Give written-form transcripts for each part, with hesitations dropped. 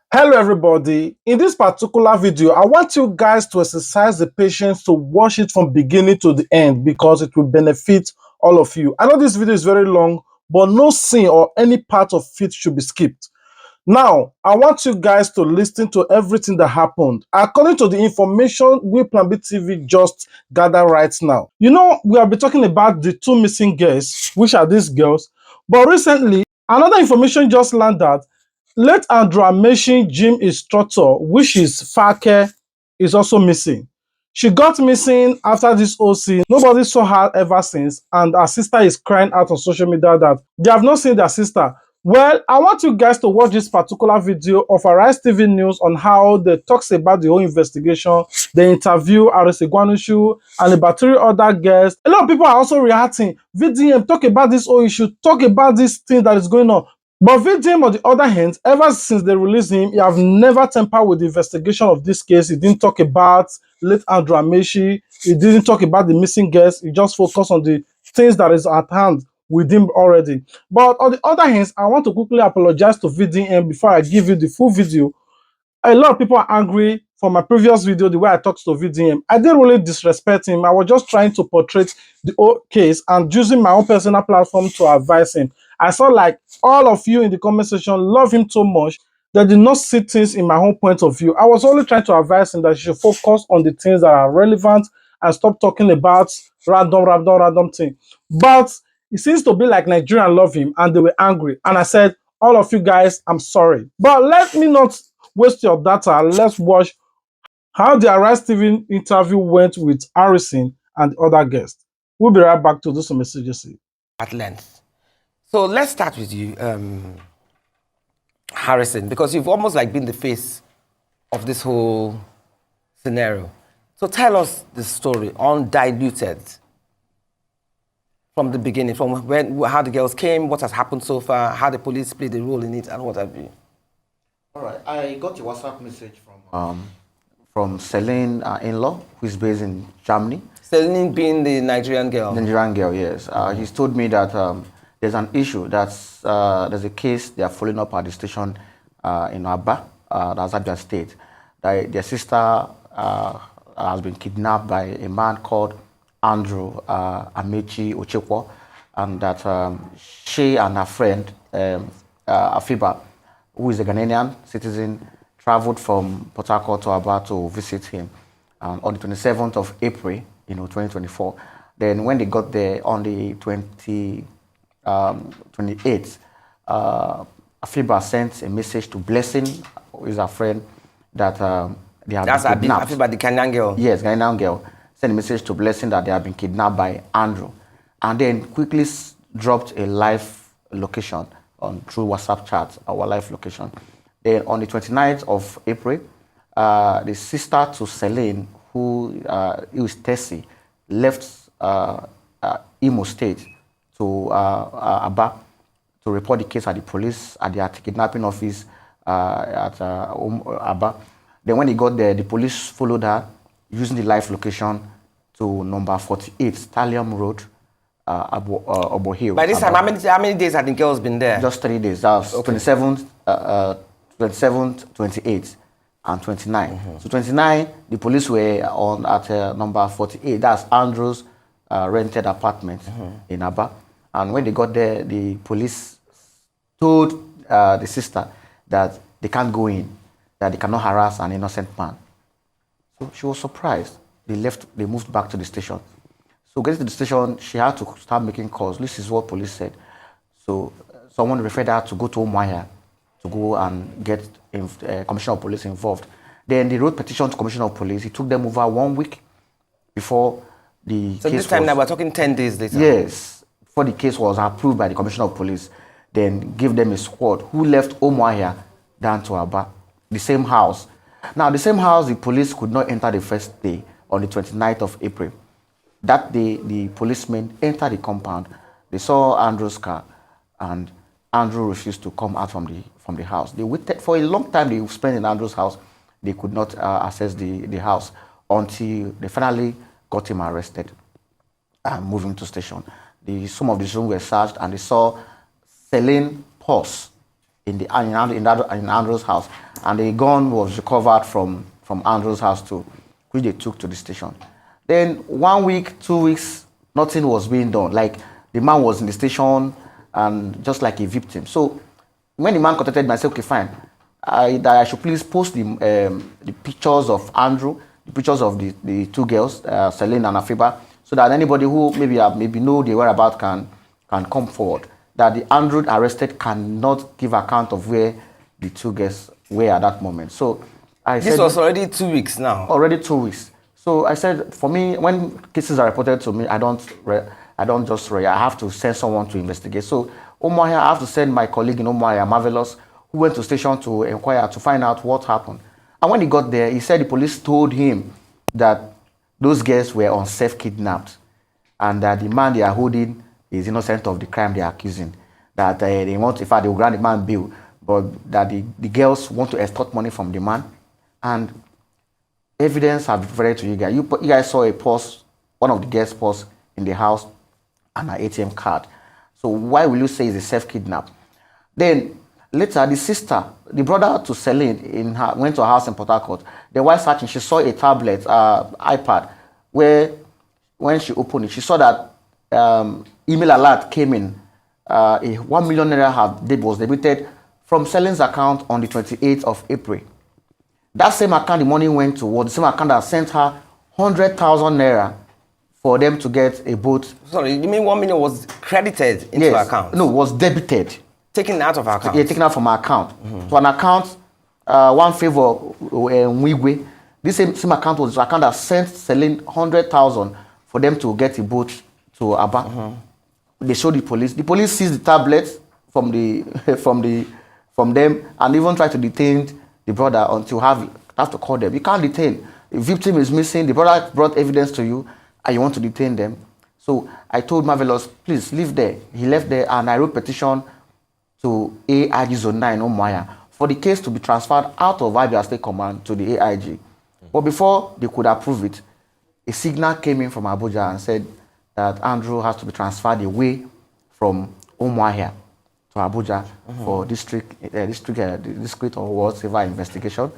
Hello everybody, in this particular video I want you guys to exercise the patience to watch it from beginning to the end because it will benefit all of you. I know this video is very long, but no scene or any part of it should be skipped. Now, I want you guys to listen to everything that happened according to the information we Plan B TV just gathered right now. You know, we have been talking about the two missing girls, which are these girls, but recently another information just landed. Late Andrew Amechi gym instructor, which is Faeke, is also missing. She got missing after this OC. Nobody saw her ever since, and her sister is crying out on social media that they have not seen their sister. Well, I want you guys to watch this particular video of Arise TV News on how they talks about the whole investigation. They interview Arise Gwanushu and about three other guests. A lot of people are also reacting. VDM, talk about this whole issue, talk about this thing that is going on. But VDM, on the other hand, ever since they released him, he have never tampered with the investigation of this case. He didn't talk about late Andrew Amechi. He didn't talk about the missing guests. He just focused on the things that is at hand with him already. But on the other hand, I want to quickly apologize to VDM before I give you the full video. A lot of people are angry for my previous video, the way I talked to VDM. I didn't really disrespect him. I was just trying to portray the whole case and using my own personal platform to advise him. I saw like all of you in the comment section love him so much that did not see things in my own point of view. I was only trying to advise him that he should focus on the things that are relevant and stop talking about random thing. But it seems to be like Nigerians love him and they were angry. And I said, all of you guys, I'm sorry. But let me not waste your data. Let's watch how the Arise TV interview went with Harrison and the other guests. We'll be right back to do some messages. At length. So let's start with you, Harrison, because you've almost like been the face of this whole scenario. So tell us the story, undiluted, from the beginning, from how the girls came, what has happened so far, how the police played a role in it, and what have you. All right, I got a WhatsApp message from Celine in-law, who is based in Germany. Celine being the Nigerian girl. Nigerian girl, yes. He's told me that there's an issue, there's a case they are following up at the station in Aba, that's Abia State. Their sister has been kidnapped by a man called Andrew Amechi Ochekwo, and that she and her friend, Afiba, who is a Ghanaian citizen, traveled from Port Harcourt to Aba to visit him on the 27th of April, 2024. Then when they got there on the 28th, Afiba sent a message to Blessing, who is her friend, that they have been kidnapped. Afiba, the Ghanaian girl. Yes, Ghanaian girl. Sent a message to Blessing that they have been kidnapped by Andrew. And then quickly dropped a live location through WhatsApp chat, our live location. Then on the 29th of April, the sister to Celine, who is Tessie, left Imo State to Aba to report the case at the police at the kidnapping office at Aba. Then when he got there, the police followed her using the live location to number 48 Stallion Road, Obo Hill. By this time, how many days had the girls been there? Just 3 days. That was okay. 27th, 28th, and 29. So 29, the police were on at number 48. That's Andrew's rented apartment in Aba. And when they got there, the police told the sister that they can't go in, that they cannot harass an innocent man. So she was surprised. They moved back to the station. So getting to the station, she had to start making calls. This is what police said. So someone referred her to go to Umuahia to go and get Commissioner of Police involved. Then they wrote petition to Commissioner of Police. It took them over 1 week before the case. So this time now we're talking 10 days later. Yes, before the case was approved by the Commissioner of Police. Then give them a squad who left Umuahia down to Aba, the same house. Now, the same house, the police could not enter the first day on the 29th of April. That day, the policemen entered the compound. They saw Andrew's car, and Andrew refused to come out from the house. They waited for a long time. They spent in Andrew's house. They could not access the house until they finally got him arrested and moved him to station. Some of the rooms were searched, and they saw Celine purse in Andrew's house. and the gun was recovered from Andrew's house too, which they took to the station. Then 1 week, 2 weeks, nothing was being done. Like the man was in the station and just like a victim. So when the man contacted me, I said, okay, fine. That I should please post the pictures of Andrew, the pictures of the two girls, Celine and Afiba, so that anybody who maybe know the whereabouts can come forward. That the Andrew arrested cannot give account of where the two girls were at that moment. So I said, this was already 2 weeks now. Already 2 weeks. So I said, for me, when cases are reported to me, I don't just I have to send someone to investigate. So Umuahia, I have to send my colleague in Umuahia, Marvelous, who went to station to inquire to find out what happened. And when he got there, he said the police told him that those girls were on self-kidnapped and that the man they are holding is innocent of the crime they are accusing. That they want, in fact, they will grant the man bail, but that the girls want to extort money from the man. And evidence have been provided to you guys. You guys saw a purse, one of the girls' purse in the house, and an ATM card. So why will you say it's a self-kidnap? Then later, the brother to Celine went to her house in Port Harcourt. Then while searching, she saw a tablet, iPad, where when she opened it, she saw that email alert came in. A 1 million naira was debited from Celine's account on the 28th of April. That same account, the money went to the same account that sent her 100,000 naira for them to get a boat. Sorry, you mean 1 million was credited into her account? No, was debited. Taken out of her account? Yeah, taken out from her account. To an account, one favor, Mwigwe. This same account was the account that sent Celine 100,000 for them to get a boat to Aba. They showed the police. The police seized the tablets from them and even tried to detain the brother until have to call them. You can't detain. The victim is missing. The brother brought evidence to you and you want to detain them. So I told Marvelous, please leave there. He left there and I wrote petition to AIG Zone 9 Umuahia for the case to be transferred out of Abia State Command to the AIG. But before they could approve it, a signal came in from Abuja and said that Andrew has to be transferred away from Umuahia to Abuja for district or whatever investigation.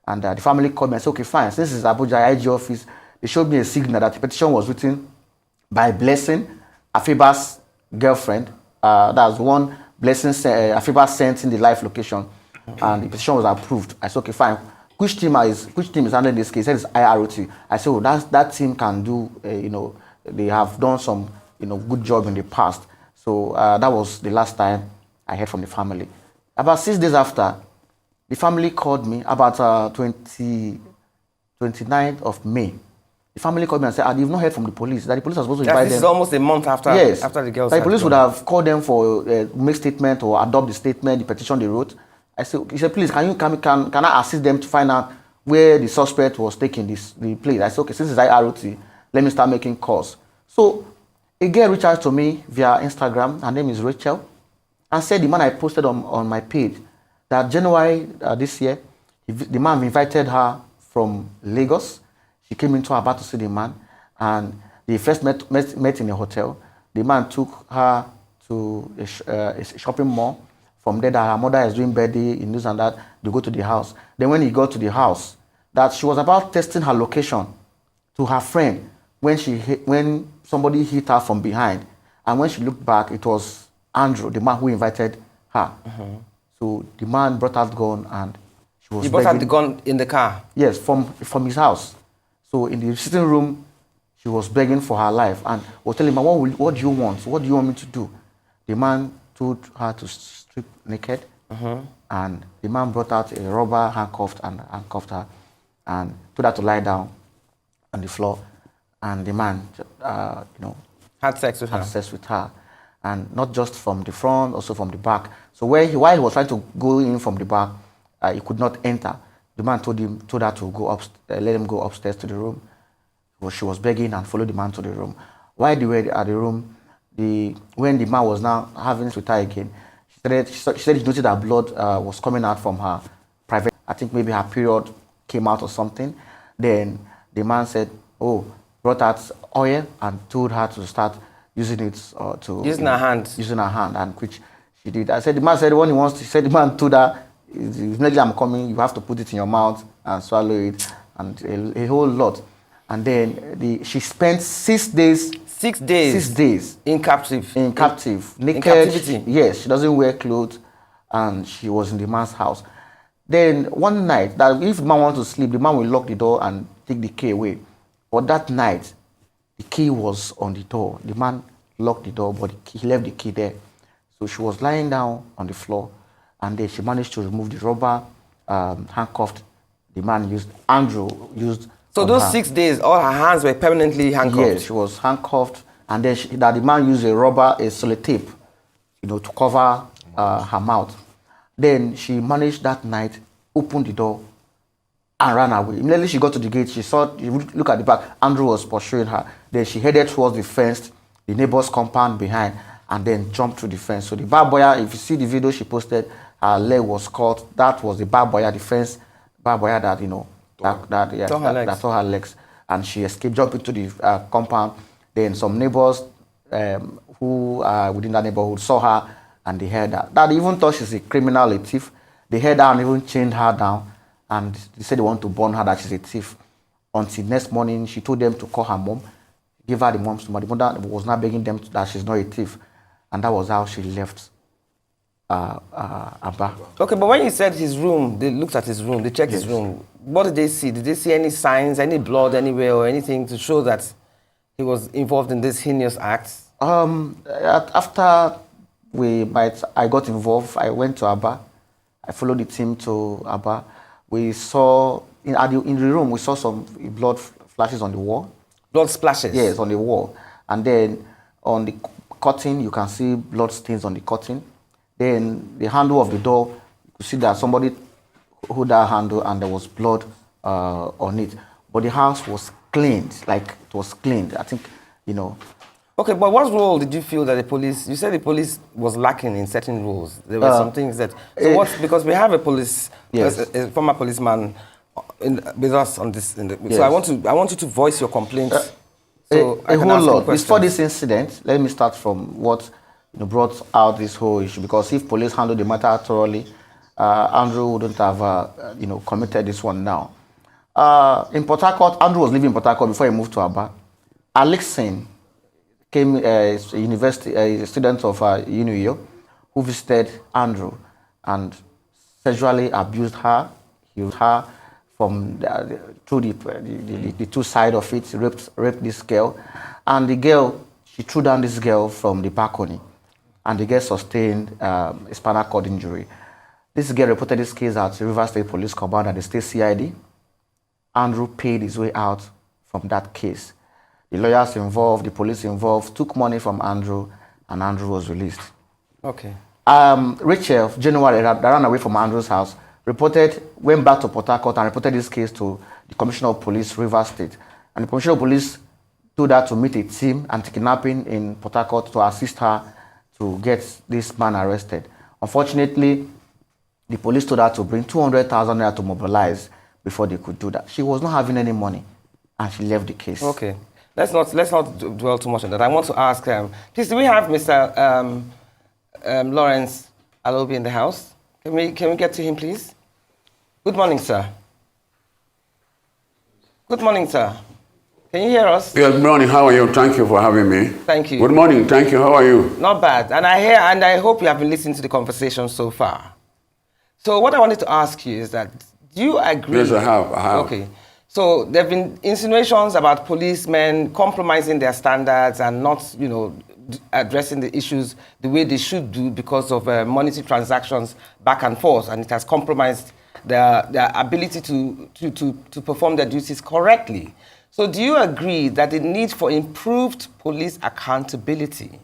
And the family called me and said, okay, fine, since it's Abuja IG office, they showed me a signal that the petition was written by Blessing, Afiba's girlfriend. That's one Blessing Afiba sent in the live location, and the petition was approved. I said, okay, fine. Which team is handling this case? He said it's IROT. I said, oh, that team can do, they have done some, good job in the past. So that was the last time I heard from the family. About 6 days after, the family called me about 29th of May. The family called me and said, you've not heard from the police. That the police are supposed to invite them. This is almost a month after, yes, after the girls. the police would have called them for make statement or adopt the statement, the petition they wrote. I said, he said, please, can I assist them to find out where the suspect was taking the place? I said, okay, since it's IROT, let me start making calls. So a girl reached out to me via Instagram. Her name is Rachel, and said the man I posted on my page that January this year, the man invited her from Lagos. She came into Aba to see the man, and they first met in a hotel. The man took her to a shopping mall. From there, that her mother is doing birthday in this and that, they go to the house. Then when he got to the house, that she was about testing her location to her friend when somebody hit her from behind. And when she looked back, it was Andrew, the man who invited her. So the man brought out the gun and she was He brought out the gun in the car? Yes, from his house. So in the sitting room, she was begging for her life and was telling him, what do you want? What do you want me to do? The man told her to strip naked, and the man brought out a rubber handcuffed her and told her to lie down on the floor, and the man had sex with her, and not just from the front, also from the back. So while he was trying to go in from the back, he could not enter. The man told her to go let him go upstairs to the room. She was begging and followed the man to the room. While they were at the room, when the man was now having sex with her again, she said she noticed that blood was coming out from her private. I think maybe her period came out or something. Then the man said, brought out oil and told her to start using it using her hand, and which she did. The man said when he wants to. The man told her immediately I'm coming, you have to put it in your mouth and swallow it, and a whole lot. And then she spent 6 days. 6 days. 6 days In captive. In captive, naked. In captivity. Yes, she doesn't wear clothes, and she was in the man's house. Then one night, that if the man wants to sleep, the man will lock the door and take the key away. But that night, the key was on the door. The man locked the door, but he left the key there. So she was lying down on the floor, and then she managed to remove the rubber, handcuffed. The man Andrew used. So those 6 days, all her hands were permanently handcuffed? Yes, she was handcuffed, and then the man used a sellotape, to cover her mouth. Then she managed that night, opened the door, and ran away. Immediately she got to the gate, she look at the back, Andrew was pursuing her. Then she headed towards the fence, the neighbor's compound behind, and then jumped through the fence. So the barboya, if you see the video she posted, her leg was caught. That was the barboya, the fence barboya that, that tore her legs. And she escaped, jumped into the compound. Then some neighbors who are within that neighborhood saw her, and they heard her. That even thought she's a criminal, a thief. They heard her and even chained her down. And they said they want to burn her, that she's a thief. Until next morning, she told them to call her mom, give her the mom's number. The mother was not begging them that she's not a thief. And that was how she left Abba. Okay, but when you said his room, they looked at his room, they checked his room. What did they see? Did they see any signs, any blood anywhere or anything to show that he was involved in this heinous act? After I got involved, I went to Abba. I followed the team to Abba. We saw, in the room, we saw some blood flashes on the wall. Blood splashes? Yes, on the wall. And then on the curtain, you can see blood stains on the curtain. Then the handle of the door, you could see that somebody hold that handle and there was blood on it. But the house was cleaned, like it was cleaned. I think, Okay, but what role did you feel that the police, you said the police was lacking in certain roles. There were some things that, because we have a police, a former policeman with us on this, so I want you to voice your complaints. So a whole lot. Before this incident, let me start from what brought out this whole issue, because if police handled the matter thoroughly, Andrew wouldn't have committed this one now. In Port Harcourt, Andrew was living in Port Harcourt before he moved to Aba. Alexin came a student of UNIO who visited Andrew and sexually abused her. He used her through the two sides of it, raped this girl. And the girl, she threw down this girl from the balcony, and the girl sustained a spinal cord injury. This girl reported this case at the River State Police Command and the State CID. Andrew paid his way out from that case. The lawyers involved, the police involved, took money from Andrew, and Andrew was released. Okay. Rachel, January, that ran away from Andrew's house, went back to Port Harcourt and reported this case to the Commissioner of Police, River State. And the Commissioner of Police told her to meet a team anti-kidnapping in Port Harcourt to assist her to get this man arrested. Unfortunately, the police told her to bring 200,000 naira to mobilize before they could do that. She was not having any money, and she left the case. Okay. Let's not dwell too much on that. I want to ask, please, do we have Mr. Lawrence Alobi in the house? Can we get to him, please? Good morning, sir. Good morning, sir. Can you hear us? Good morning. How are you? Thank you for having me. Thank you. Good morning. Thank you. How are you? Not bad. And I hope you have been listening to the conversation so far. So what I wanted to ask you is that, do you agree? Yes, I have. Okay. So there have been insinuations about policemen compromising their standards and not, addressing the issues the way they should do because of monetary transactions back and forth, and it has compromised their ability to perform their duties correctly. So do you agree that the need for improved police accountability,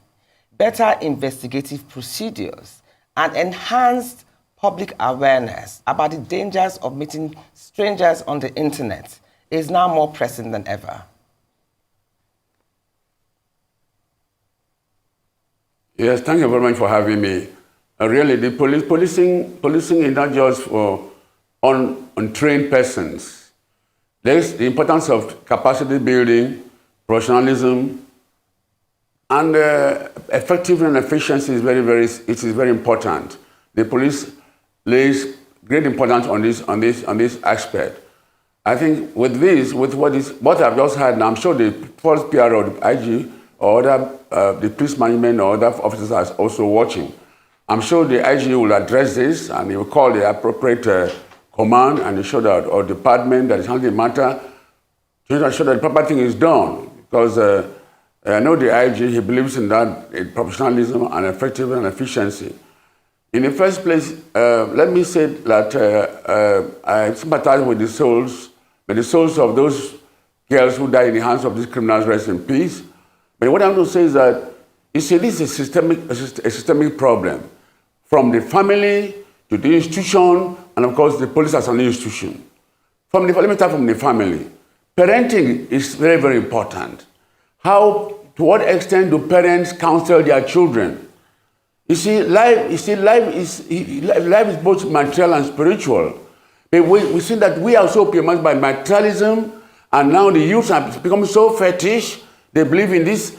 better investigative procedures, and enhanced public awareness about the dangers of meeting strangers on the internet is now more pressing than ever? Yes, thank you very much for having me. Really, the policing is not just for untrained persons. There's the importance of capacity building, professionalism, and effectiveness and efficiency is very important. The police lays great importance on this aspect. I think with this, with what I've just heard, and I'm sure the first PR or the IG or other the police management or other officers are also watching. I'm sure the IG will address this and he will call the appropriate command and ensure that or department that is handling the matter to ensure that the proper thing is done. Because I know the IG, he believes in that in professionalism and effectiveness and efficiency. In the first place, let me say that I sympathize with the souls of those girls who died in the hands of these criminals, rest in peace. But what I'm going to say is that, you see, this is a systemic problem. From the family to the institution, and of course the police as an institution. Let me start from the family. Parenting is very, very important. To what extent do parents counsel their children? You see, life is both material and spiritual. But we see that we are so permeated by materialism, and now the youth have become so fetish. They believe in this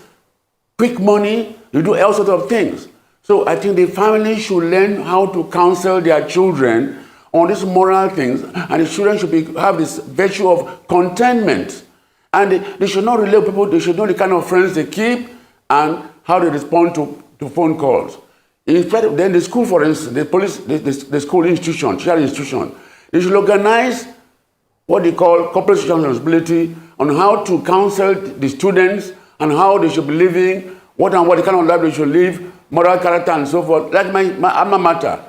quick money. They do all sorts of things. So I think the family should learn how to counsel their children on these moral things, and the children should have this virtue of contentment. And they should not relate people. They should know the kind of friends they keep and how they respond to phone calls. In fact, then the school, for instance, the police, the school institution, child institution, they should organize what they call corporate social responsibility on how to counsel the students and how they should be living, what kind of life they should live, moral character and so forth. Like my alma mater,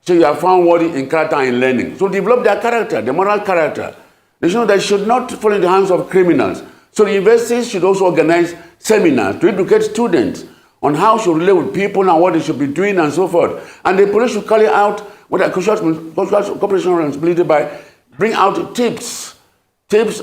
so you are found worthy in character and in learning. So develop their character, their moral character. They should know that they should not fall in the hands of criminals. So the universities should also organize seminars to educate students on how to relate with people and what they should be doing and so forth. And the police should carry out what a cooperation responsibility by bring out security tips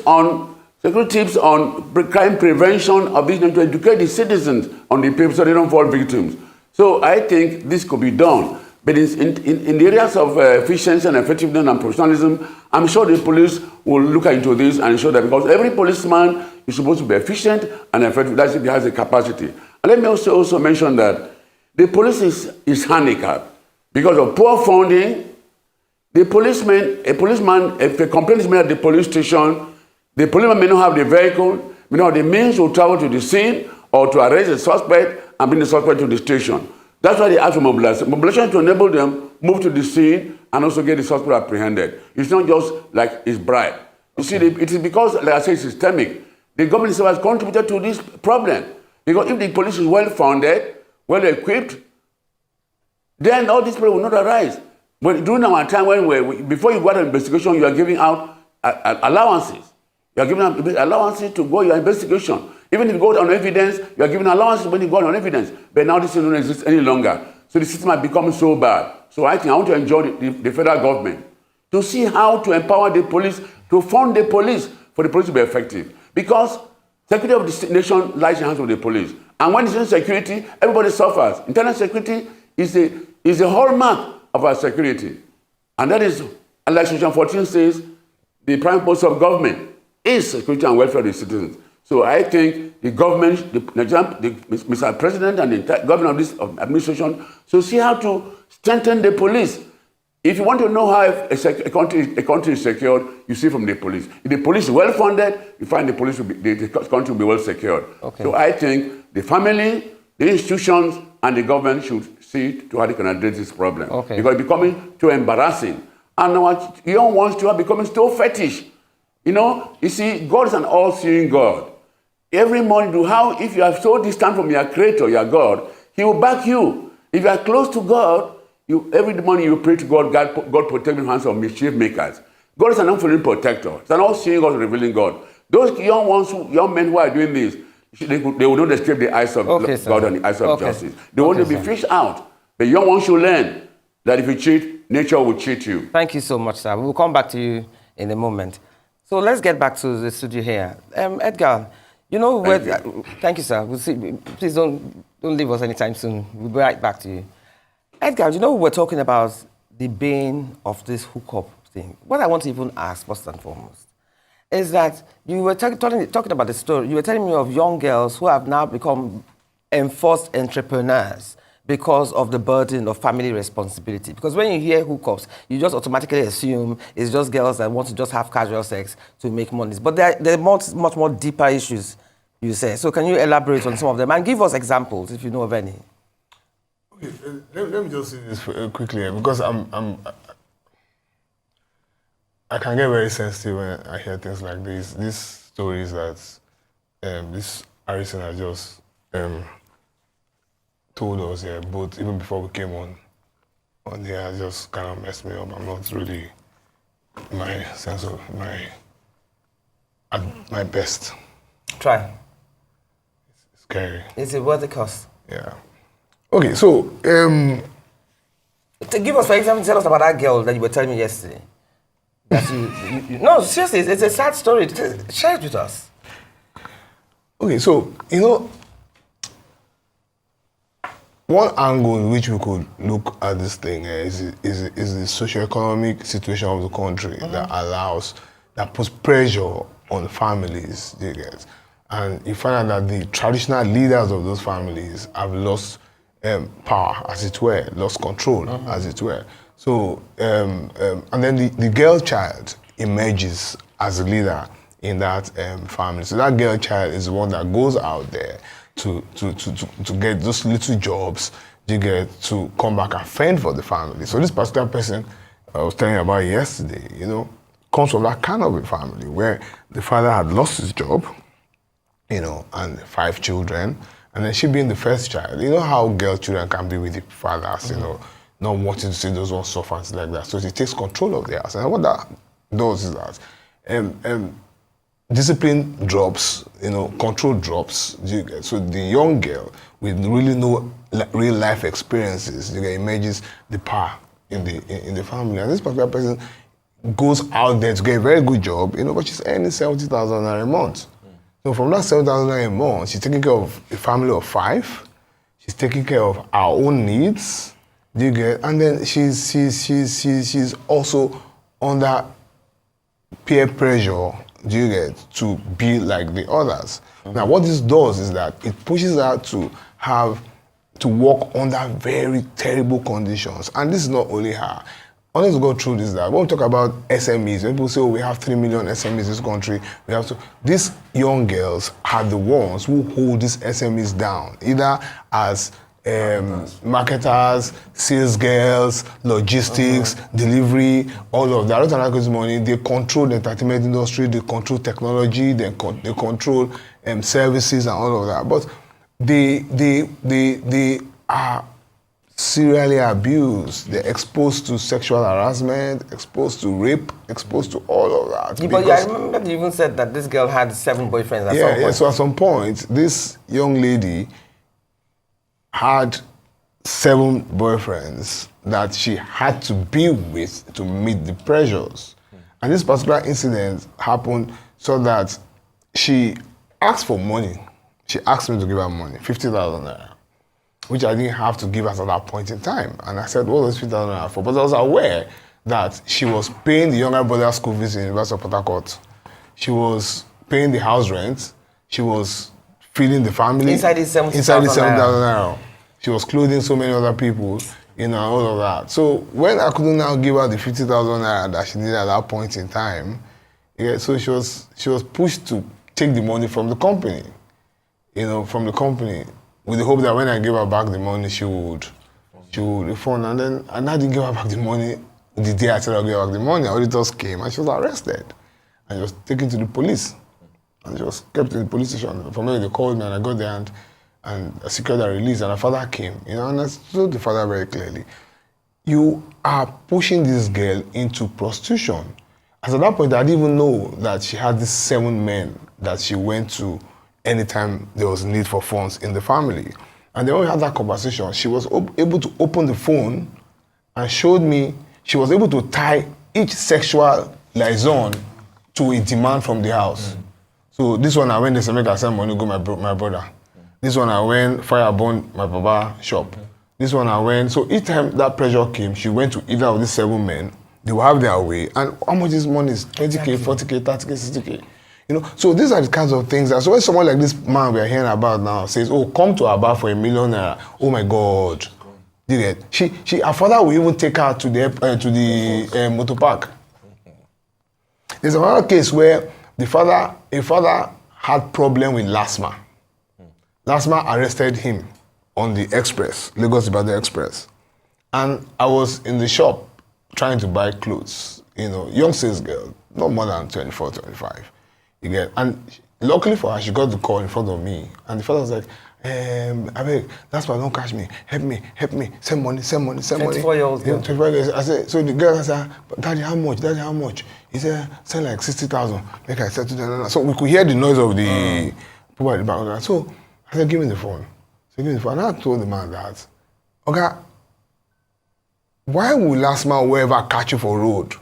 on crime prevention of this to educate the citizens on the people so they don't fall victims. So I think this could be done. But in the areas of efficiency and effectiveness and professionalism, I'm sure the police will look into this and ensure that, because every policeman is supposed to be efficient and effective, that's if he has the capacity. And let me also mention that the police is handicapped because of poor funding. A policeman, if a complaint is made at the police station, the policeman may not have the vehicle, may not have the means to travel to the scene or to arrest the suspect and bring the suspect to the station. That's why they ask for mobilization. Mobilization to enable them move to the scene and also get the suspect apprehended. It's not just like it's bribe. You see, it is because, like I say, it's systemic. The government itself has contributed to this problem. Because if the police is well funded, well equipped, then all these people will not arise. But during our time before you go out on investigation, you are giving out allowances. You are giving out allowances to go your investigation. Even if you go on evidence, you are giving allowances when you go on evidence. But now this doesn't exist any longer. So the system has become so bad. So I think I want to enjoy the federal government to see how to empower the police, to fund the police for the police to be effective. Because security of the nation lies in the hands of the police. And when it's insecurity, everybody suffers. Internal security is the hallmark of our security. And that is, like Section 14 says, the prime purpose of government is security and welfare of the citizens. So I think the government, Mr. President and the governor of this administration, so see how to strengthen the police. If you want to know how a country is secured, you see from the police. If the police is well funded, you find the country will be well secured. Okay. So I think the family, the institutions, and the government should see to how they can address this problem. Okay. Because it's becoming too embarrassing. And our young ones too are becoming so fetish. You see, God is an all-seeing God. Every morning, if you are so distant from your Creator, your God, He will back you. If you are close to God, every morning you pray to God, God protect me from the hands of mischief makers. God is an unfailing protector. It's an all-seeing God, revealing God. Those young men who are doing this, they will not escape the eyes of God and the eyes of justice. They want to be fished out. The young ones should learn that if you cheat, nature will cheat you. Thank you so much, sir. We'll come back to you in a moment. So let's get back to the studio here. Edgar, thank you, sir. We'll see. Please don't leave us anytime soon. We'll be right back to you. Edgar, we're talking about the bane of this hookup thing. What I want to even ask, first and foremost, is that you were talking about the story. You were telling me of young girls who have now become enforced entrepreneurs because of the burden of family responsibility? Because when you hear hookups, you just automatically assume it's just girls that want to just have casual sex to make money. But there are much more deeper issues, you say. So can you elaborate on some of them and give us examples if you know of any? Okay, let me just say this quickly because I can get very sensitive when I hear things like this. These stories that this Harrison has just told us here, but even before we came on here, just kind of messed me up. I'm not really my sense of at my best. Try. It's scary. Is it worth the cost? Yeah. Okay, so To give us, for example, tell us about that girl that you were telling me yesterday. That no, seriously, it's a sad story. Share it with us. okay, so one angle in which we could look at this thing is the socio-economic situation of the country that puts pressure on families, you get. And you find out that the traditional leaders of those families have lost power, as it were, lost control, as it were. So, and then the girl child emerges as a leader in that family. So that girl child is the one that goes out there to get those little jobs, you get, to come back and fend for the family. So this particular person I was telling you about yesterday, comes from that kind of a family where the father had lost his job, and 5 children, and then she being the first child. You know how girl children can be with the fathers, not wanting to see those ones suffer and like that. So she takes control of the house. And what that does is that discipline drops, control drops. So the young girl with really no real life experiences, emerges the power in the family. And this particular person goes out there to get a very good job, but she's earning 70,000 naira a month. So from that 7,000 naira a month, she's taking care of a family of 5. She's taking care of her own needs. Do you get? And then she's also under peer pressure. Do you get? To be like the others. Now, what this does is that it pushes her to work under very terrible conditions. And this is not only her. Honest to go through this, that when we talk about SMEs, when people say, we have 3 million SMEs in this country, these young girls are the ones who hold these SMEs down, either as marketers, sales girls, logistics, delivery, all of that. Money, they control the entertainment industry, they control technology, they control services and all of that. But they are serially abused. They're exposed to sexual harassment, exposed to rape, exposed to all of that. Yeah, but I remember you even said that this girl had 7 boyfriends at some point. Yeah, so at some point, this young lady had 7 boyfriends that she had to be with to meet the pressures. And this particular incident happened so that she asked for money. She asked me to give her money, 50,000 naira, which I didn't have to give her at that point in time. And I said, what was 50,000 naira for? But I was aware that she was paying the younger brother's school fees in the University of Port Harcourt. She was paying the house rent. She was feeding the family. Inside the 70,000 naira. She was clothing so many other people, all of that. So when I couldn't now give her the 50,000 naira that she needed at that point in time, so she was pushed to take the money from the company, with the hope that when I gave her back the money, she would refund. And then I didn't give her back the money the day I said I'll give her back the money. Auditors came and she was arrested. And she was taken to the police. And she was kept in the police station. From there, they called me and I got there and I secured her release. And her father came. And I told the father very clearly, you are pushing this girl into prostitution. As at that point, I didn't even know that she had these 7 men that she went to anytime there was need for funds in the family. And then when we had that conversation, she was able to open the phone and showed me she was able to tie each sexual liaison to a demand from the house. So this one, I went to make I send money go my brother. This one, I went fire burn my baba shop. This one, I went. So each time that pressure came, she went to either of these 7 men. They will have their way. And how much this money is? 20K, 40K, 30K, 60K. So these are the kinds of things that, so when someone like this man we are hearing about now says, oh, come to Aba for 1 million naira, oh my God, Do you get? Her father will even take her to the motor park. There's another case where a father had problem with LASMA. LASMA arrested him on the express, Lagos-Ibadan Express. And I was in the shop trying to buy clothes, young sales girl, not more than 24, 25. You get? And luckily for her, she got the call in front of me. And the father was like, Abeg, LASMA don't catch me. Help me. Send money. 24-year-old girl. 24 years. I said, so the girl said, Daddy, how much? He said, send like 60,000. Make I settle down. So we could hear the noise of the people at the back. So I said, give me the phone. And I told the man that, okay, why will LASMA whoever catch you for road?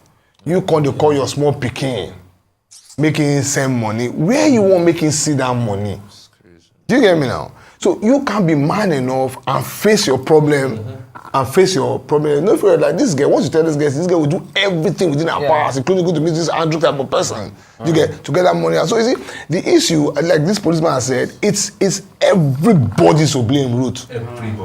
You can't call your small pikin, making send money. Where you want making see that money? Do you get me now? So you can be man enough and face your problem. No fear like this guy. Once you tell this guy will do everything within our powers, including go to meet this Andrew type of person. You get to get that money. So you see, the issue, like this policeman has said, it's everybody's to blame route.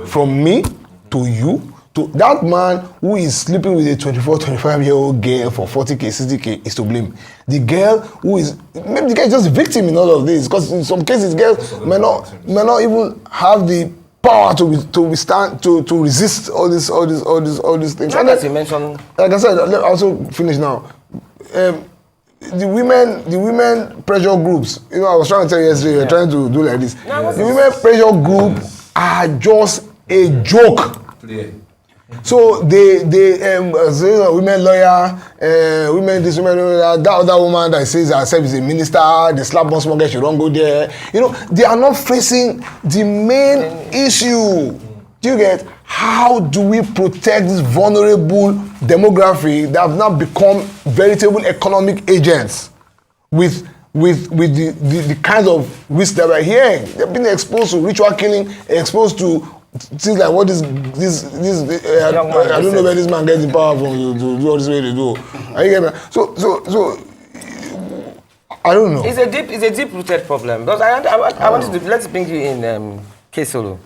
From me to you to that man who is sleeping with a 24, 25-year-old girl for 40K, 60K is to blame. The girl who is, maybe the guy is just a victim in all of this, because in some cases, girls may not even have the power to withstand, to resist all these things. And as you mentioned, like I said, I'll also finish now. The women pressure groups, I was trying to tell you yesterday, you're trying to do like this. The women pressure group are just a joke. So they women lawyer, women this, women that other woman that says herself is a minister, they slap one small girl, she don't go there. They are not facing the main issue. Do you get? How do we protect this vulnerable demography that have now become veritable economic agents with the kinds of risks that we're hearing? They've been exposed to ritual killing, exposed to things like what this I don't know where this man gets the power from to do all this way they do. Are you getting me? So I don't know. It's a deep rooted problem. Because I wanted to let's bring you in, K-Solo.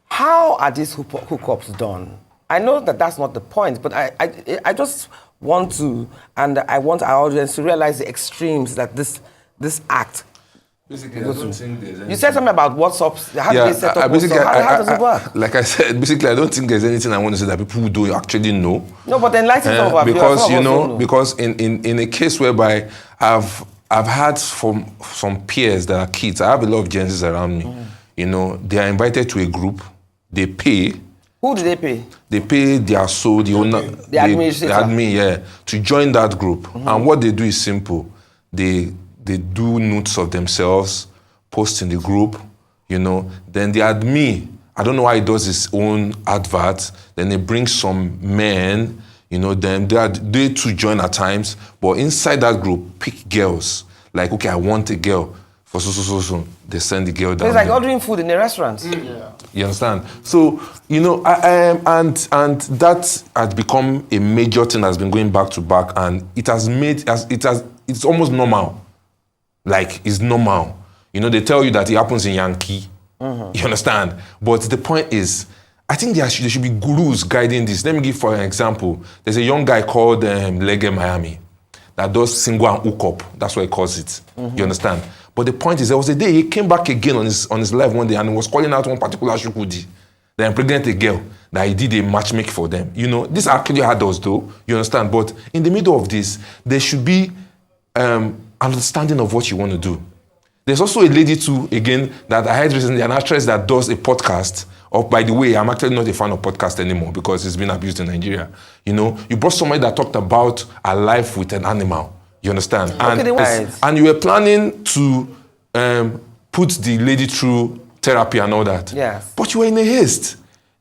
How are these hookups done? I know that's not the point, but I just want to, and I want our audience to realize the extremes that this act. Basically, I don't think there's anything. You said something about WhatsApp. How do they set up WhatsApp? How does it work? Like I said, basically, I don't think there's anything I want to say that people don't actually know. No, but enlighten some of our viewers. Because in a case whereby I've had from some peers that are kids, I have a lot of Gen Zs around me. They are invited to a group. They pay. Who do they pay? They pay their soul, the owner, the administrator. The admin, to join that group. And what they do is simple. They do notes of themselves, post in the group, Then the admin, I don't know why he does his own advert. Then they bring some men, then they too join at times. But inside that group, pick girls. Like, okay, I want a girl for so. They send the girl down. It's like ordering food in a restaurant. Yeah. You understand? So, and that has become a major thing that's been going back to back, and it's almost normal. Like, it's normal. They tell you that it happens in Yankee. You understand? But the point is, I think there should be gurus guiding this. Let me give for an example. There's a young guy called Lege Miami that does single and hookup. That's what he calls it. You understand? But the point is, there was a day he came back again on his live one day and he was calling out one particular shukudi that impregnated a girl that he did a matchmaking for them. This actually had us though. You understand? But in the middle of this, there should be understanding of what you want to do. There's also a lady too, again, that I heard recently, an actress that does a podcast. By the way, I'm actually not a fan of podcast anymore because it's been abused in Nigeria. You brought somebody that talked about a life with an animal. You understand? And you were planning to put the lady through therapy and all that. Yes. But you were in a haste.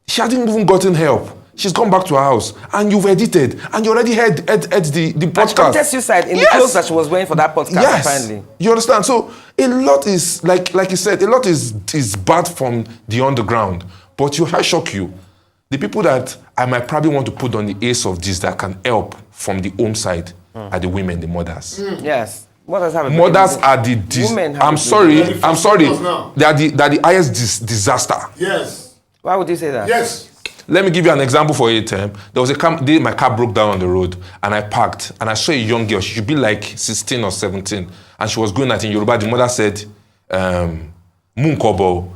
She hadn't even gotten help. She's gone back to her house and you've edited and you already had the podcast. And she suicide in the clothes that she was wearing for that podcast, apparently. You understand? So a lot is, like you said, a lot is bad from the underground. But I shock you. The people that I might probably want to put on the ace of this that can help from the home side are the women, the mothers. Yes. Mothers have mothers are the women. I'm sorry. They are the highest disaster. Yes. Why would you say that? Yes. let me give you an example for it. There was a day my car broke down on the road, and I parked, and I saw a young girl. She should be like 16 or 17, and she was going at in Yoruba. The mother said, "Munkobo,"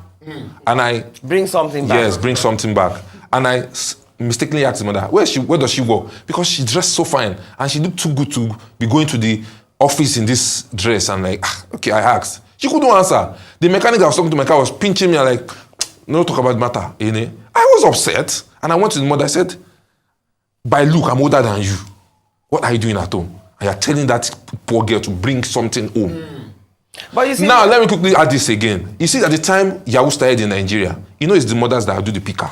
and I bring something back. Yes, bring something back. And I mistakenly asked the mother, where does she go? Because she dressed so fine, and she looked too good to be going to the office in this dress. And like, okay, I asked. She couldn't answer. The mechanic that was talking to my car was pinching me and like, no talk about the matter. You know? I was upset, and I went to the mother. I said, by look, I'm older than you. What are you doing at home? And you're telling that poor girl to bring something home. But you see, now, let me quickly add this again. You see, at the time Yahoo started in Nigeria, you know it's the mothers that do the picker,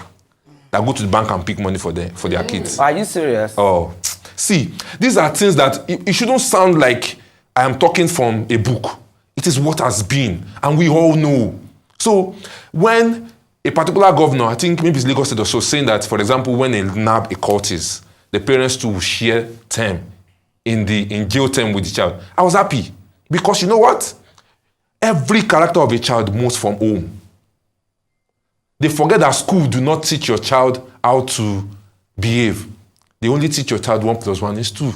that go to the bank and pick money for their kids. Are you serious? Oh, see, these are things that it shouldn't sound like I am talking from a book. It is what has been, and we all know. So, when a particular governor, I think maybe it's Lagos State or so, saying that, for example, when they nab a cultist, the parents too will share term in jail term with the child. I was happy because you know what? Every character of a child moves from home. They forget that school do not teach your child how to behave. They only teach your child 1 + 1 is 2.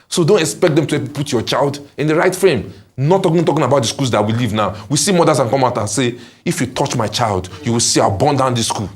So don't expect them to put your child in the right frame. Not talking about the schools that we live now. We see mothers and come out and say, if you touch my child, you will see I'll burn down this school.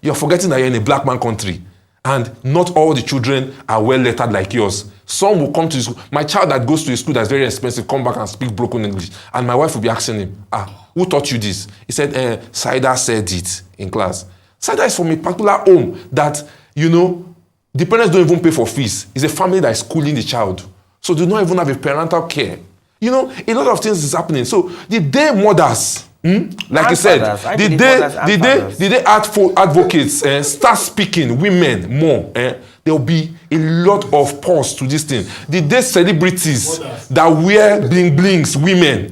You're forgetting that you're in a black man country. And not all the children are well lettered like yours. Some will come to school. My child that goes to a school that's very expensive, come back and speak broken English. And my wife will be asking him, who taught you this? He said, Saida said it in class. Saida is from a particular home that, the parents don't even pay for fees. It's a family that is schooling the child. So they don't even have a parental care. A lot of things is happening. So the day mothers, like you said, the day advocates start speaking women more, there will be a lot of pause to this thing. The day celebrities that wear bling blings, women,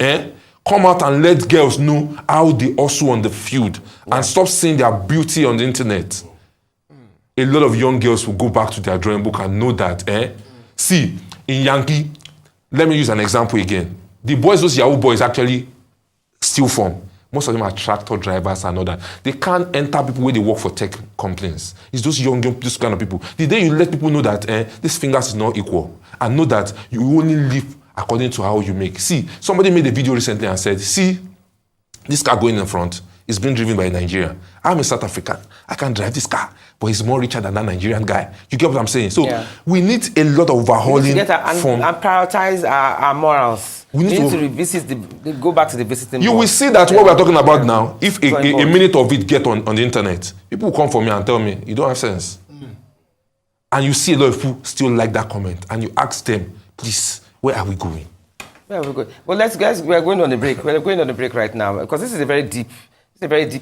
come out and let girls know how they also on the field and stop seeing their beauty on the internet. A lot of young girls will go back to their drawing book and know that, see, in Yankee, let me use an example again. The boys, those Yahoo boys actually steal from. Most of them are tractor drivers and all that. They can't enter people where they work for tech companies. It's those young, this kind of people. The day you let people know that these fingers is not equal and know that you only live according to how you make. See, somebody made a video recently and said, see, this car going in front is being driven by a Nigerian. I'm a South African. I can drive this car, but he's more richer than that Nigerian guy. You get what I'm saying? So we need a lot of overhauling. And prioritize our morals. We need to revisit go back to the visiting. You will see that what we're talking about now, if a minute of it get on the internet, people will come for me and tell me, you don't have sense. And you see a lot of people still like that comment, and you ask them, please, where are we going? Where are we going? Well, guys, we're going on the break. We're going on the break right now because this is a very deep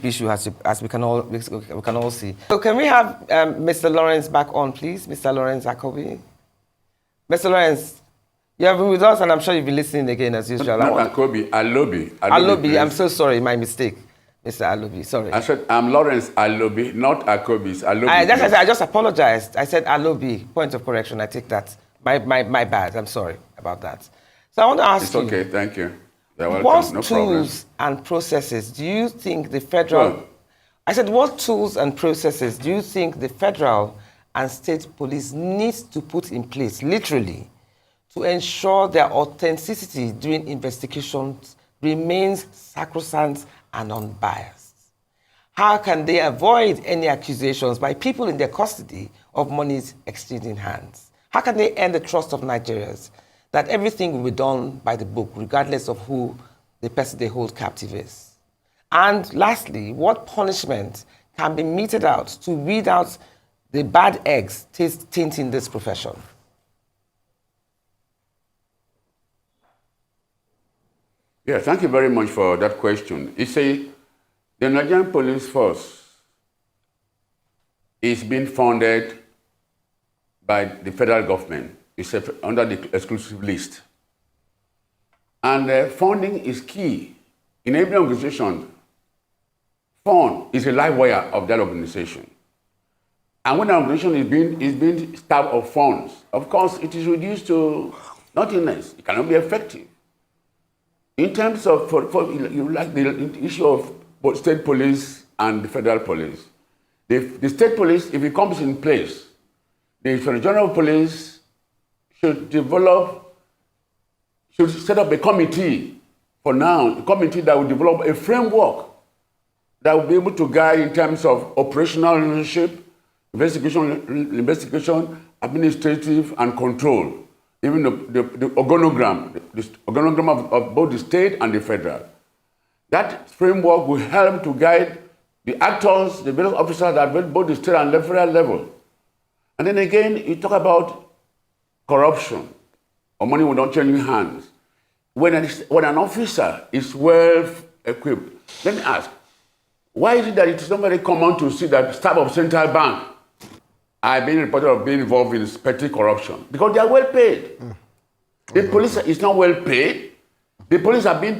issue, as we can all see. So can we have Mr. Lawrence back on, please? Mr. Lawrence Akobi. Mr. Lawrence, you have been with us, and I'm sure you've been listening again as usual. Not Akobi, Alobi. Alobi, I'm so sorry, my mistake. Mr. Alobi, sorry. I said, I'm Lawrence Alobi, not Akobi. It's Alobi. I just apologized. I said Alobi. Point of correction, I take that. My bad. I'm sorry about that. So I want to ask you. It's okay, thank you. What tools and processes do you think the federal... I said, what tools and processes do you think the federal and state police need to put in place, literally, to ensure their authenticity during investigations remains sacrosanct and unbiased? How can they avoid any accusations by people in their custody of monies exchanging hands? How can they earn the trust of Nigerians that everything will be done by the book, regardless of who the person they hold captive is? And lastly, what punishment can be meted out to weed out the bad eggs tainting this profession? Yeah, thank you very much for that question. You see, the Nigerian police force is being funded by the federal government. It's under the exclusive list. And funding is key. In every organization, fund is a live wire of that organization. And when an organization is being starved of funds, of course, it is reduced to nothingness. It cannot be effective. In terms of, you like the issue of both state police and the federal police, The state police, if it comes in place, the Inspector General of Police should set up a committee for now, a committee that will develop a framework that will be able to guide in terms of operational leadership, investigation, administrative, and control. Even the organogram, the organogram of both the state and the federal. That framework will help to guide the actors, the various officers at both the state and the federal level. And then again, you talk about corruption, or money will not change hands. When an officer is well equipped, let me ask, why is it that it is not very common to see that staff of central bank are being reported of being involved in petty corruption? Because they are well paid. The police is not well paid. The police are being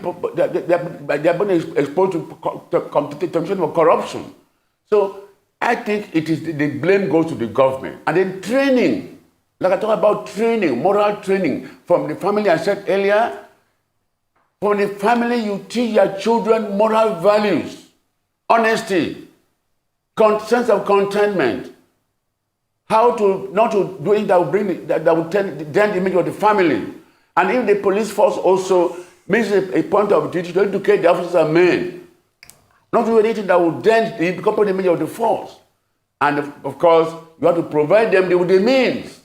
exposed to temptation for corruption. So I think the blame goes to the government. And then training, like I talked about training, moral training from the family. I said earlier, from the family you teach your children moral values, honesty, sense of contentment, how to not to do it that will bring that will dent the image of the family. And if the police force also makes a point of duty to educate the officers and men, not do anything that will dent the corporate image of the force. And of course, you have to provide them with the means,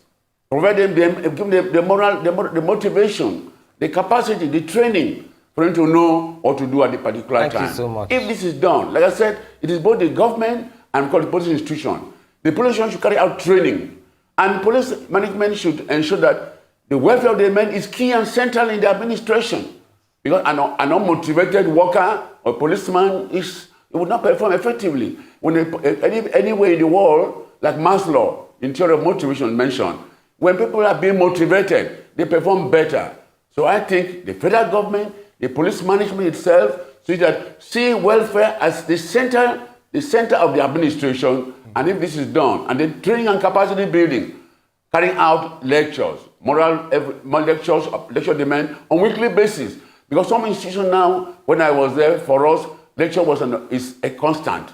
provide them give them the moral, the motivation, the capacity, the training for them to know what to do at the particular time. Thank you so much. If this is done, like I said, it is both the government and the police institution. The police should carry out training, and police management should ensure that the welfare of the men is key and central in the administration. Because an unmotivated worker or policeman would not perform effectively. When anywhere in the world, like Maslow, in theory of motivation mentioned, when people are being motivated, they perform better. So I think the federal government, the police management itself, see welfare as the center of the administration. And if this is done, and then training and capacity building, carrying out lectures, lecture demand on weekly basis. Because some institutions now, when I was there, for us, lecture is a constant.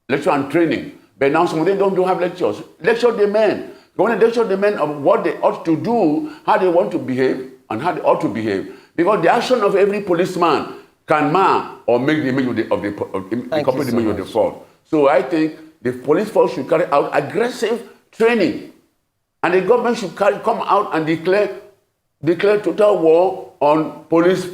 Lecture and training. But now some of them don't have lectures. Lecture demand. They want to lecture demand of what they ought to do, how they want to behave, and how they ought to behave. Because the action of every policeman can mar or make the image of the corporate image of the force. So I think the police force should carry out aggressive training. And the government should come out and declare total war on police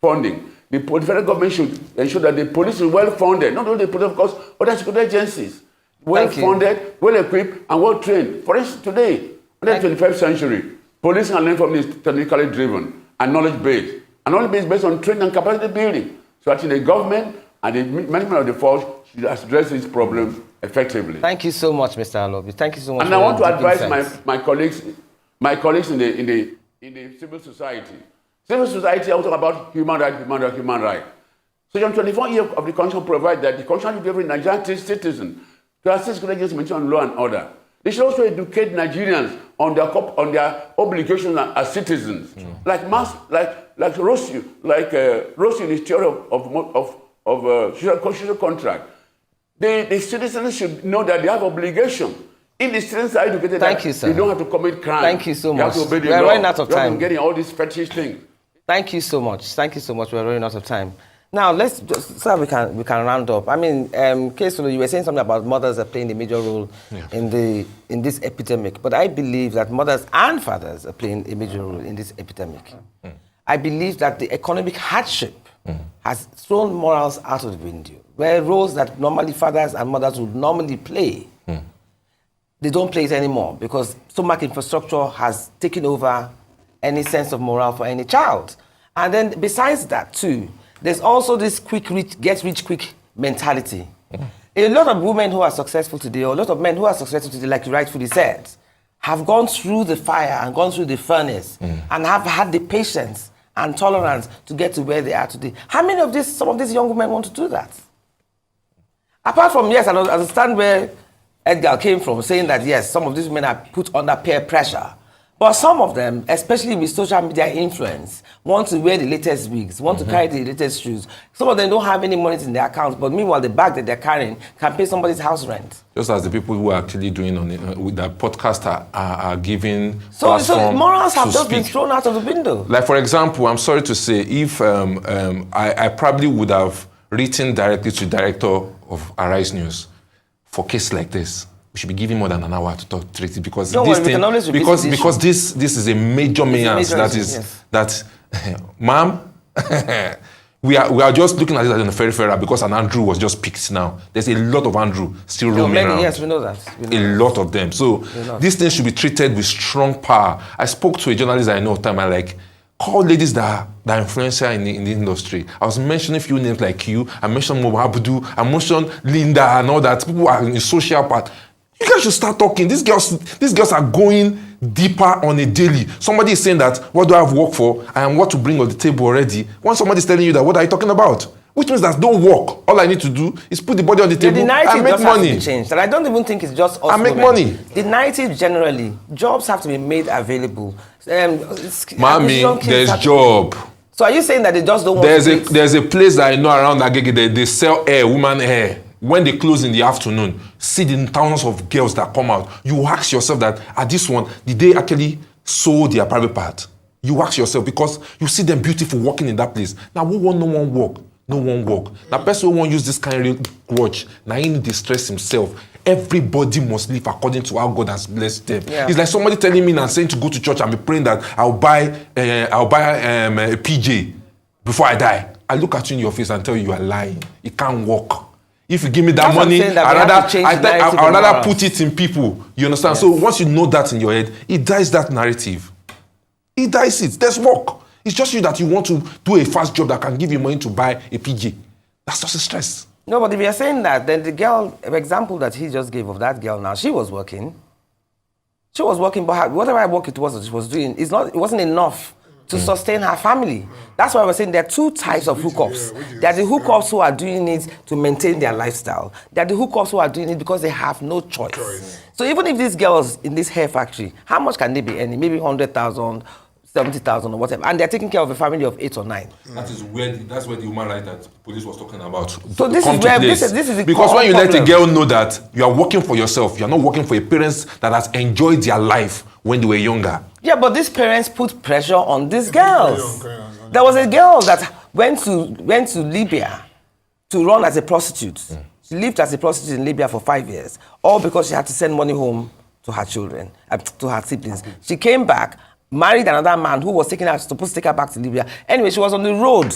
funding. The federal government should ensure that the police is well funded, not only the police, of course, other security agencies, well funded, well equipped, and well trained. For instance, today, in the 21st century, policing and law enforcement is technically driven and knowledge based. And knowledge based on training and capacity building. So I think the government and the management of the force should address this problem effectively. Thank you so much, Mr. Alobi. Thank you so much. And I want to advise my colleagues in the civil society. Civil society, I will talk about human right. Section 24 of the Constitution provides that the Constitution should give every Nigerian citizen to assist agencies mentioned on law and order. They should also educate Nigerians on their obligations as citizens, like Rossi, in his theory of social contract. The citizens should know that they have obligation. If the students are educated, they don't have to commit crime. Thank you so much. You have to obey the We're law. running out of time. You're getting all these fetish things. Thank you so much. Thank you so much. We're running out of time. Now, let's just so we can round up. I mean, Kesolo, you were saying something about mothers are playing a major role in this epidemic. But I believe that mothers and fathers are playing a major role in this epidemic. I believe that the economic hardship has thrown morals out of the window, where roles that normally fathers and mothers would normally play, they don't play it anymore because stomach infrastructure has taken over any sense of morale for any child. And then besides that too, there's also this get rich quick mentality. A lot of women who are successful today, or a lot of men who are successful today, like you rightfully said, have gone through the fire and gone through the furnace and have had the patience and tolerance to get to where they are today. How many of some of these young women want to do that? Apart from, yes, I understand where Edgar came from, saying that, yes, some of these women are put under peer pressure. But some of them, especially with social media influence, want to wear the latest wigs, want to carry the latest shoes. Some of them don't have any money in their accounts, but meanwhile, the bag that they're carrying can pay somebody's house rent. Just as the people who are actually doing on it, with the podcast are giving So platform morals have to just been speak. thrown out of the window. Like, for example, I'm sorry to say, if I probably would have written directly to the director of Arise News for a case like this, we should be giving more than an hour to talk treat it, because Don't this worry, we can always revisit because the because this is a major menace major that issue, is yes. that, ma'am. We are just looking at it as a peripheral because an Andrew was just picked now. There's a lot of Andrew still roaming around. Yes, we know that. We know A lot of them. So these things should be treated with strong power. I spoke to a journalist I know at the time. I like, call ladies that are influential in the industry. I was mentioning a few names like you. I mentioned Mohabudu. I mentioned Linda and all that. People are in the social part. You guys should start talking. These girls are going deeper on a daily. Somebody is saying that, what do I have work for? I am what to bring on the table already. When somebody is telling you that, what are you talking about? Which means that don't work. All I need to do is put the body on the table The and narrative make just has to money. be changed. And I don't even think it's just us And make women. money. The narrative generally, jobs have to be made available. Mommy, acquisition kits there's have to- job. So are you saying that they just don't want to wait? There's a place that I know around Agege, they sell hair, woman hair. When they close in the afternoon, see the thousands of girls that come out. You ask yourself that, at this one, did they actually sew their private part? You ask yourself, because you see them beautiful walking in that place. Now, who want no one walk? No one walk. The person who won't use this kind of watch, now he need to stress himself. Everybody must live according to how God has blessed them. Yeah. It's like somebody telling me and saying to go to church and be praying that I'll buy a PJ before I die. I look at you in your face and tell you are lying. It can't work. If you give me that That's what I'm money, saying, that we have to change the narrative I'd in rather morals. put it in people. You understand? So once you know that in your head, it dies that narrative. It dies it. There's work. It's just you that you want to do a fast job that can give you money to buy a PJ. That's just a stress. No, but if you're saying that, then the girl, example that he just gave of that girl now, she was working. She was working, but whatever work it was that she was doing, it wasn't enough to sustain her family. That's why we're saying there are two types of hookups. There are the hookups who are doing it to maintain their lifestyle. There are the hookups who are doing it because they have no choice. So even if these girls in this hair factory, how much can they be earning? Maybe 100,000, 70,000 or whatever. And they're taking care of a family of 8 or 9. That's where the human right that the police was talking about. So this is where this is the because core when you let a problem. girl know that you are working for yourself, you are not working for a parents that has enjoyed their life when they were younger. Yeah, but these parents put pressure on these girls. There was a girl that went to Libya to run as a prostitute. She lived as a prostitute in Libya for 5 years, all because she had to send money home to her children, to her siblings. She came back, married another man who was supposed to take her back to Libya. Anyway, she was on the road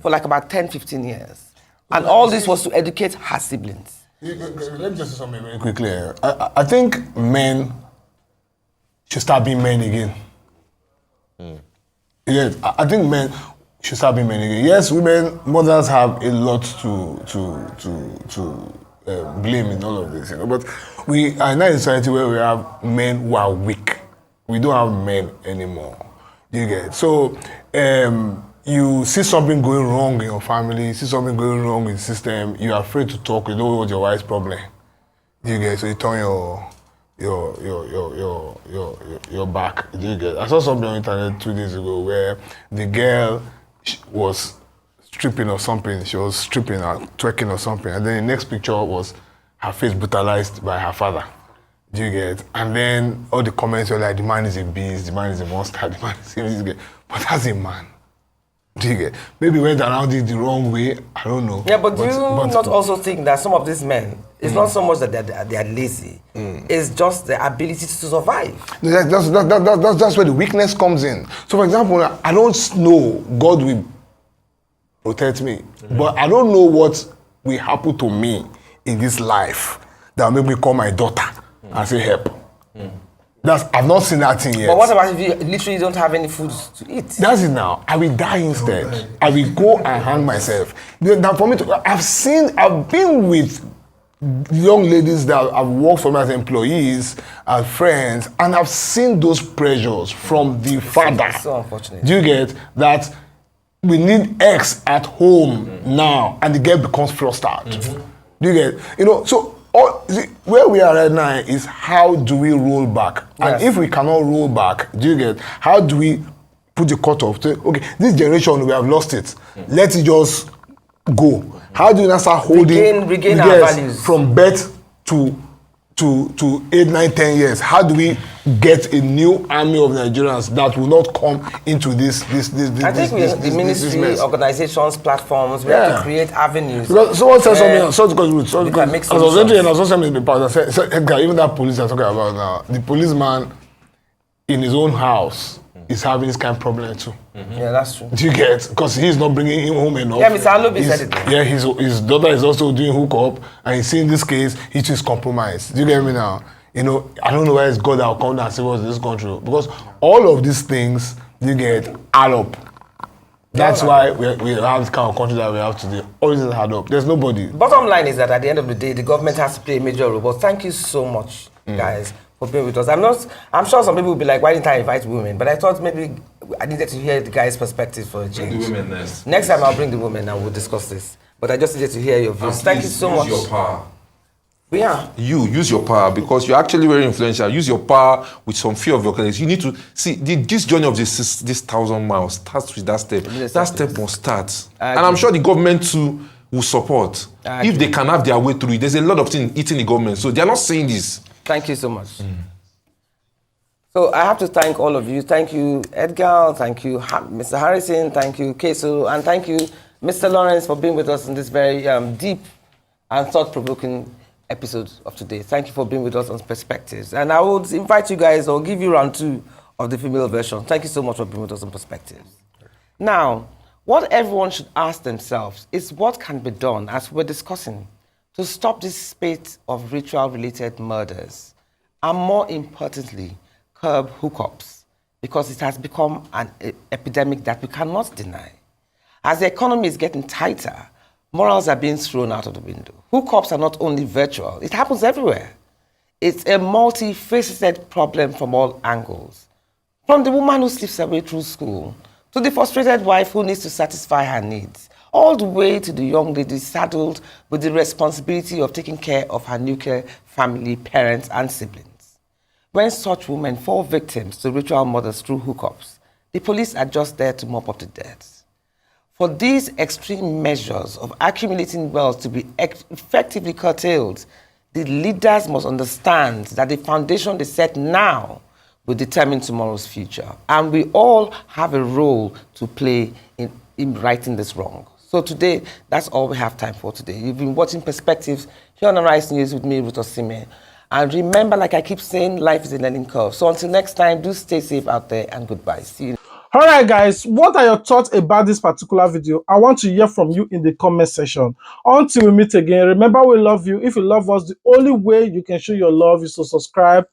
for like about 10, 15 years. And all this was to educate her siblings. Let me just say something very quickly. I think men should start being men again. Yes, I think men should start being men again. Yes, mothers have a lot to blame in all of this, but we are in a society where we have men who are weak. We don't have men anymore. You get it? So you see something going wrong in your family, you see something going wrong in the system, you're afraid to talk, you don't know what your wife's problem. You get it? So you turn your back. You get it? I saw something on the internet 2 days ago where the girl was stripping or something. She was stripping or twerking or something, and then the next picture was her face brutalized by her father. Do you get it? And then all the comments were like, the man is a beast, the man is a monster, the man is a... But that's a man. Do you get it? Maybe went around it the wrong way, I don't know. Yeah, but do you not also think that some of these men, it's not so much that they are lazy, it's just the ability to survive. That's where the weakness comes in. So for example, I don't know, God will protect me, but I don't know what will happen to me in this life that will make me call my daughter and say help. I've not seen that thing yet. But what about if you literally don't have any food to eat? That's it now. I will die instead. I will go and hang myself. Now for me I've been with young ladies that have worked for me as employees, as friends, and I've seen those pressures from the father. It's so unfortunate. Do you get that? We need X at home now, and the girl becomes flustered. Do you get? So where we are right now is how do we roll back? Yes. And if we cannot roll back, do you get, how do we put the cutoff? Say, okay, this generation, we have lost it. Let it just go. How do you now start holding Regain our values. from birth to 8, 9, 10 years? How do we get a new army of Nigerians that will not come into this I think the ministry, mess? organizations, platforms, we have to create avenues. Because someone said something, sorry to make as I was entering, solutions. and I was also in the past, I said, Edgar, even that police I'm talking about now, the policeman in his own house is having this kind of problem too. Yeah, that's true. Do you get? Because he's not bringing him home enough. Yeah, Mr. Alobi said it. Yeah, his daughter is also doing hookup, and he's seeing this case, he too is compromised. Do you get me now? You know, I don't know where it's God that will come down and save us in this country. Because all of these things, you get, add up. That's why we have this kind of country that we have today. All this is add up. There's nobody. Bottom line is that at the end of the day, the government has to play a major role. But thank you so much, guys, for being with us. I'm sure some people will be like, why didn't I invite women? But I thought maybe I needed to hear the guys' perspective for a change. The women next. Next time I'll bring the women and we'll discuss this. But I just needed to hear your views. Thank you so much. Use your power. Yeah. You use your power because you're actually very influential. Use your power with some fear of your colleagues. You need to see this journey of this 1,000 miles starts with that step. That step must start. And I'm sure the government too will support. If they can have their way through it. There's a lot of things eating the government. So they're not saying this. Thank you so much. So I have to thank all of you. Thank you, Edgar. Thank you, Mr. Harrison. Thank you, Keso. And thank you, Mr. Lawrence, for being with us in this very deep and thought-provoking episode of today. Thank you for being with us on Perspectives. And I would invite you guys, or give you round 2 of the female version. Thank you so much for being with us on Perspectives. Now, what everyone should ask themselves is what can be done, as we're discussing, to stop this spate of ritual-related murders, and more importantly, curb hookups, because it has become an epidemic that we cannot deny. As the economy is getting tighter, morals are being thrown out of the window. Hookups are not only virtual, it happens everywhere. It's a multifaceted problem from all angles. From the woman who sleeps her way through school, to the frustrated wife who needs to satisfy her needs, all the way to the young lady saddled with the responsibility of taking care of her nuclear family, parents, and siblings. When such women fall victims to ritual murders through hookups, the police are just there to mop up the dirt. For these extreme measures of accumulating wealth to be effectively curtailed, the leaders must understand that the foundation they set now will determine tomorrow's future. And we all have a role to play in righting this wrong. So today, that's all we have time for today. You've been watching Perspectives here on Arise News with me, Ruth Osime. And remember, like I keep saying, life is a learning curve. So until next time, do stay safe out there and goodbye. See you. All right, guys, what are your thoughts about this particular video? I want to hear from you in the comment section. Until we meet again, remember we love you. If you love us, the only way you can show your love is to subscribe,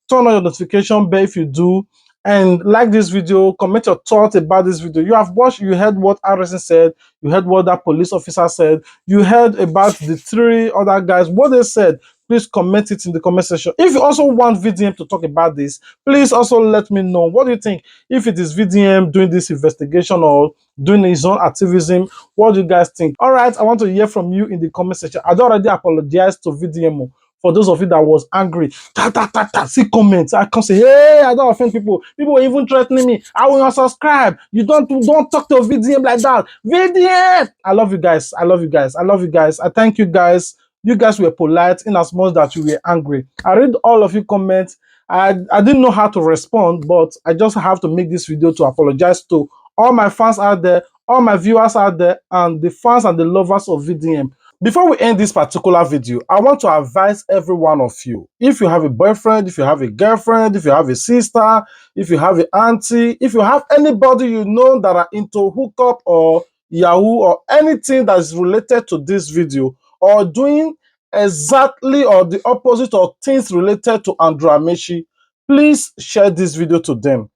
turn on your notification bell if you do, and like this video, comment your thoughts about this video. You have watched, you heard what Harrison said, you heard what that police officer said, you heard about the 3 other guys, what they said. Please comment it in the comment section. If you also want VDM to talk about this, please also let me know. What do you think? If it is VDM doing this investigation or doing his own activism, what do you guys think? All right, I want to hear from you in the comment section. I already apologized to VDM for those of you that was angry. See comments. I can say, hey, I don't offend people. People were even threatening me. I will not subscribe. You don't talk to VDM like that. VDM! I love you guys. I love you guys. I love you guys. I thank you guys. You guys were polite in as much that you were angry. I read all of your comments. I didn't know how to respond, but I just have to make this video to apologize to all my fans out there, all my viewers out there, and the fans and the lovers of VDM. Before we end this particular video, I want to advise every one of you. If you have a boyfriend, if you have a girlfriend, if you have a sister, if you have an auntie, if you have anybody you know that are into hookup or Yahoo or anything that is related to this video, or doing exactly or the opposite of things related to Andrew Amechi, please share this video to them,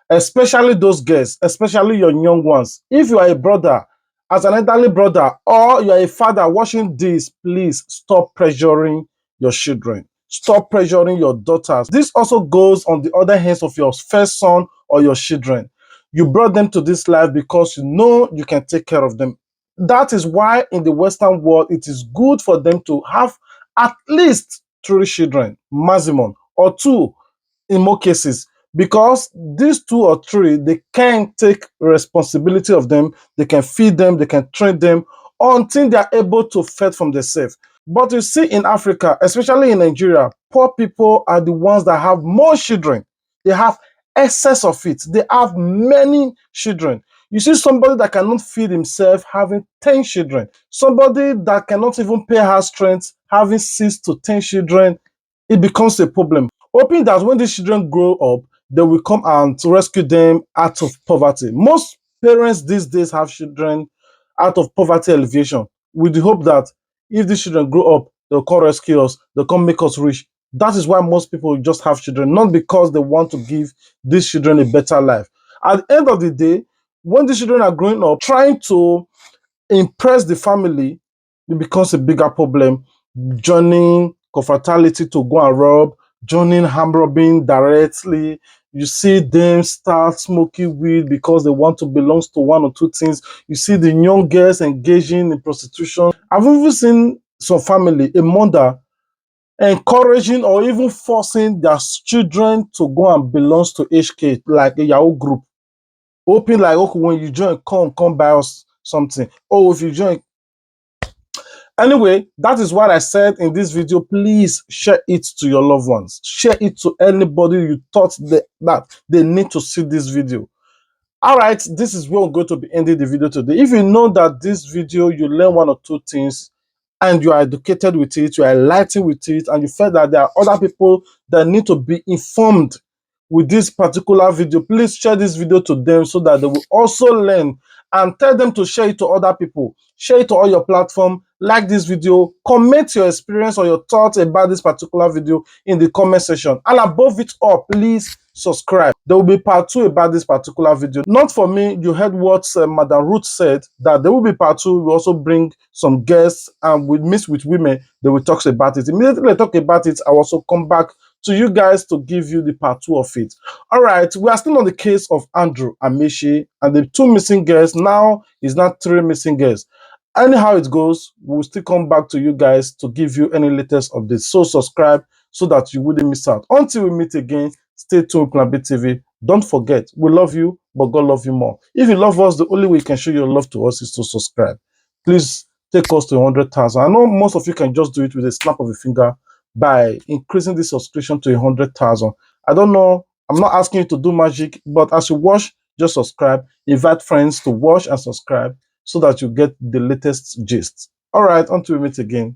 especially those girls, especially your young ones. If you are a brother, as an elderly brother, or you are a father watching this, please stop pressuring your children. Stop pressuring your daughters. This also goes on the other hands of your first son or your children. You brought them to this life because you know you can take care of them. That is why in the Western world, it is good for them to have at least 3 children maximum, or 2 in more cases, because these 2 or 3, they can take responsibility of them, they can feed them, they can train them until they are able to fend from themselves. But you see, in Africa, especially in Nigeria, poor people are the ones that have more children. They have excess of it. They have many children. You see somebody that cannot feed himself having 10 children. Somebody that cannot even pay house rent having 6 to 10 children. It becomes a problem. Hoping that when these children grow up, they will come and to rescue them out of poverty. Most parents these days have children out of poverty alleviation with the hope that if these children grow up, they'll come rescue us, they'll come make us rich. That is why most people just have children, not because they want to give these children a better life. At the end of the day, when these children are growing up, trying to impress the family, it becomes a bigger problem. Joining confraternity to go and rob, joining arm robbing directly. You see them start smoking weed because they want to belong to 1 or 2 things. You see the young girls engaging in prostitution. I've even seen some family, a mother, encouraging or even forcing their children to go and belong to HK, like a Yahoo group. Hoping like, okay, when you join, come buy us something. Oh, if you join. Anyway, that is what I said in this video. Please share it to your loved ones. Share it to anybody you thought that they need to see this video. All right, this is where we're going to be ending the video today. If you know that this video, you learn 1 or 2 things, and you are educated with it, you are enlightened with it, and you feel that there are other people that need to be informed with this particular video, please share this video to them so that they will also learn, and tell them to share it to other people. Share it to all your platform, like this video, comment your experience or your thoughts about this particular video in the comment section. And above it all, please subscribe. There will be part 2 about this particular video. Not for me, you heard what Madam Ruth said, that there will be part 2. We also bring some guests and we meet with women. They will talk about it. Immediately I talk about it, I will also come back to you guys to give you the part 2 of it. All right, we are still on the case of Andrew Amechi and the 2 missing girls. Now is not 3 missing girls. Anyhow it goes, we'll still come back to you guys to give you any latest updates. So subscribe so that you wouldn't miss out. Until we meet again, stay tuned with Plan B TV. Don't forget, we love you, but God love you more. If you love us, the only way you can show your love to us is to subscribe. Please take us to 100,000. I know most of you can just do it with a snap of a finger by increasing the subscription to 100,000. I don't know. I'm not asking you to do magic, but as you watch, just subscribe. Invite friends to watch and subscribe so that you get the latest gist. All right, until we meet again.